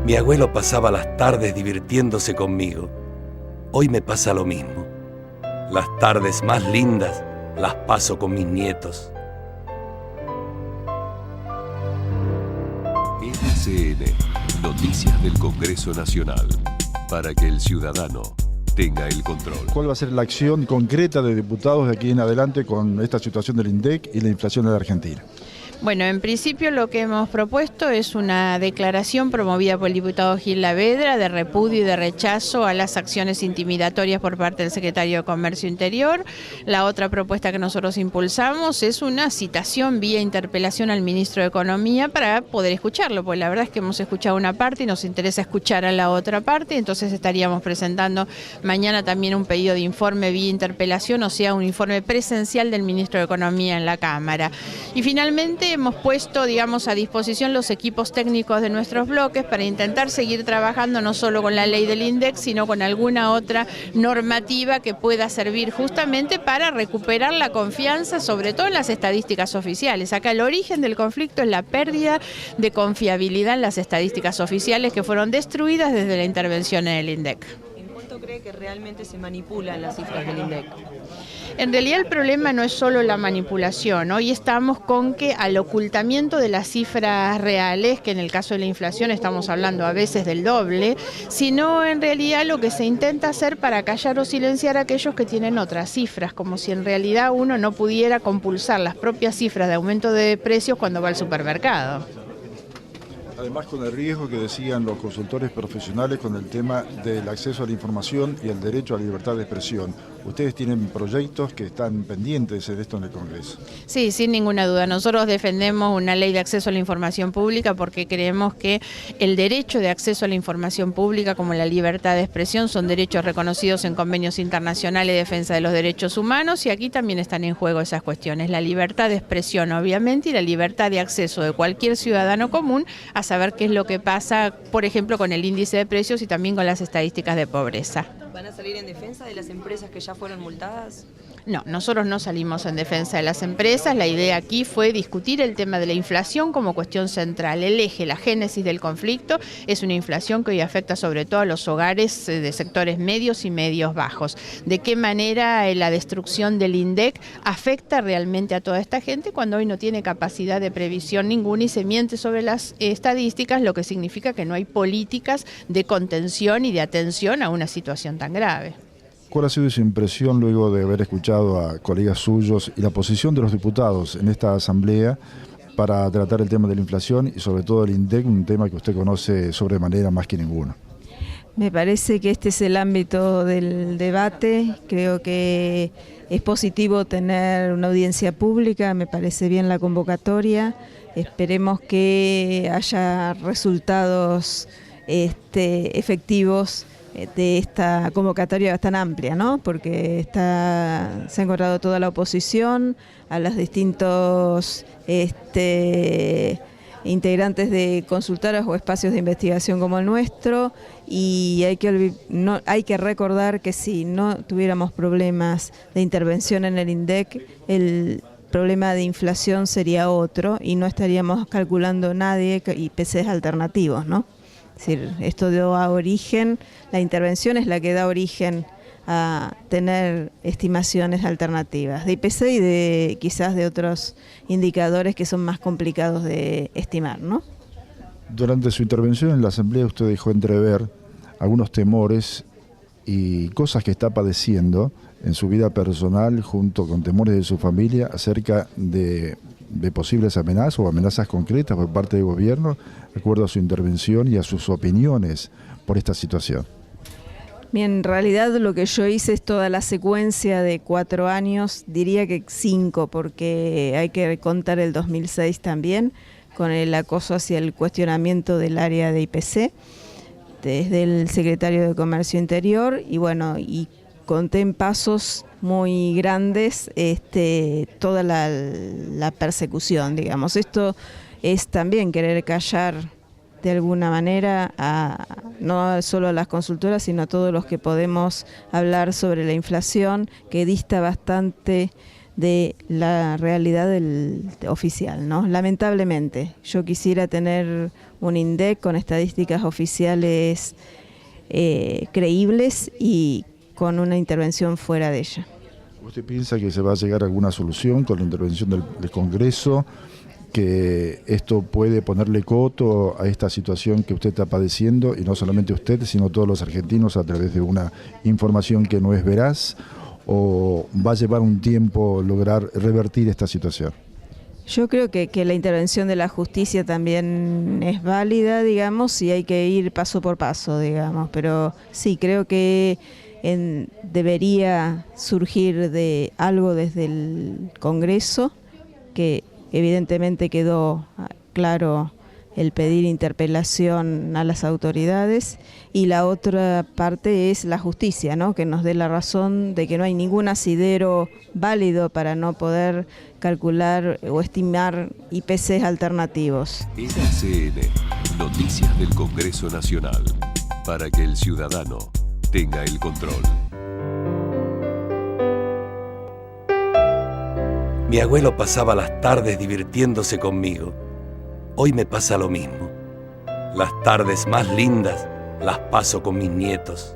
Mi abuelo pasaba las tardes divirtiéndose conmigo. Hoy me pasa lo mismo. Las tardes más lindas las paso con mis nietos. NCN, Noticias del Congreso Nacional, para que el ciudadano tenga el control. ¿Cuál va a ser la acción concreta de diputados de aquí en adelante con esta situación del INDEC y la inflación en la Argentina? Bueno, en principio lo que hemos propuesto es una declaración promovida por el diputado Gil Lavedra de repudio y de rechazo a las acciones intimidatorias por parte del secretario de Comercio Interior. La otra propuesta que nosotros impulsamos es una citación vía interpelación al ministro de Economía para poder escucharlo, porque la verdad es que hemos escuchado una parte y nos interesa escuchar a la otra parte, entonces estaríamos presentando mañana también un pedido de informe vía interpelación, o sea, un informe presencial del ministro de Economía en la Cámara. Y finalmente hemos puesto, digamos, a disposición los equipos técnicos de nuestros bloques para intentar seguir trabajando no solo con la ley del INDEC, sino con alguna otra normativa que pueda servir justamente para recuperar la confianza, sobre todo en las estadísticas oficiales. Acá el origen del conflicto es la pérdida de confiabilidad en las estadísticas oficiales que fueron destruidas desde la intervención en el INDEC. ¿En cuánto cree que realmente se manipulan las cifras del INDEC? En realidad el problema no es solo la manipulación. Hoy estamos con que al ocultamiento de las cifras reales, que en el caso de la inflación estamos hablando a veces del doble, sino en realidad lo que se intenta hacer para callar o silenciar a aquellos que tienen otras cifras, como si en realidad uno no pudiera compulsar las propias cifras de aumento de precios cuando va al supermercado. Además, con el riesgo que decían los consultores profesionales con el tema del acceso a la información y el derecho a la libertad de expresión. Ustedes tienen proyectos que están pendientes de esto en el Congreso. Sí, sin ninguna duda. Nosotros defendemos una ley de acceso a la información pública porque creemos que el derecho de acceso a la información pública como la libertad de expresión son derechos reconocidos en convenios internacionales de defensa de los derechos humanos y aquí también están en juego esas cuestiones. La libertad de expresión, obviamente, y la libertad de acceso de cualquier ciudadano común a saber qué es lo que pasa, por ejemplo, con el índice de precios y también con las estadísticas de pobreza. ¿Van a salir en defensa de las empresas que ya fueron multadas? No, nosotros no salimos en defensa de las empresas. La idea aquí fue discutir el tema de la inflación como cuestión central. El eje, la génesis del conflicto es una inflación que hoy afecta sobre todo a los hogares de sectores medios y medios bajos. ¿De qué manera la destrucción del INDEC afecta realmente a toda esta gente cuando hoy no tiene capacidad de previsión ninguna y se miente sobre las estadísticas, lo que significa que no hay políticas de contención y de atención a una situación tan grave? ¿Cuál ha sido su impresión luego de haber escuchado a colegas suyos y la posición de los diputados en esta asamblea para tratar el tema de la inflación y sobre todo el INDEC, un tema que usted conoce sobremanera más que ninguno? Me parece que este es el ámbito del debate. Creo que es positivo tener una audiencia pública, me parece bien la convocatoria. Esperemos que haya resultados efectivos de esta convocatoria tan amplia, ¿no? Porque se ha encontrado toda la oposición, a los distintos integrantes de consultoras o espacios de investigación como el nuestro, y hay que recordar que si no tuviéramos problemas de intervención en el INDEC, el problema de inflación sería otro y no estaríamos calculando nadie IPCs alternativos, ¿no? Es decir, esto da origen, la intervención es la que da origen a tener estimaciones alternativas de IPC y quizás de otros indicadores que son más complicados de estimar, ¿no? Durante su intervención en la Asamblea usted dejó entrever algunos temores y cosas que está padeciendo en su vida personal junto con temores de su familia acerca de posibles amenazas o amenazas concretas por parte del gobierno, de acuerdo a su intervención y a sus opiniones por esta situación. Bien, en realidad lo que yo hice es toda la secuencia de 4 años, diría que 5, porque hay que contar el 2006 también, con el acoso hacia el cuestionamiento del área de IPC, desde el secretario de Comercio Interior, y bueno, y conté en pasos muy grandes toda la persecución, digamos. Esto es también querer callar de alguna manera no solo a las consultoras, sino a todos los que podemos hablar sobre la inflación, que dista bastante de la realidad oficial, ¿no? Lamentablemente, yo quisiera tener un INDEC con estadísticas oficiales creíbles y con una intervención fuera de ella. ¿Usted piensa que se va a llegar a alguna solución con la intervención del Congreso, que esto puede ponerle coto a esta situación que usted está padeciendo, y no solamente usted, sino todos los argentinos, a través de una información que no es veraz, o va a llevar un tiempo lograr revertir esta situación? Yo creo que la intervención de la justicia también es válida, digamos, y hay que ir paso por paso, digamos, pero sí, creo que debería surgir de algo desde el Congreso, que evidentemente quedó claro el pedir interpelación a las autoridades, y la otra parte es la justicia, ¿no? Que nos dé la razón de que no hay ningún asidero válido para no poder calcular o estimar IPCs alternativos. RCN, Noticias del Congreso Nacional, para que el ciudadano tenga el control. Mi abuelo pasaba las tardes divirtiéndose conmigo. Hoy me pasa lo mismo. Las tardes más lindas las paso con mis nietos.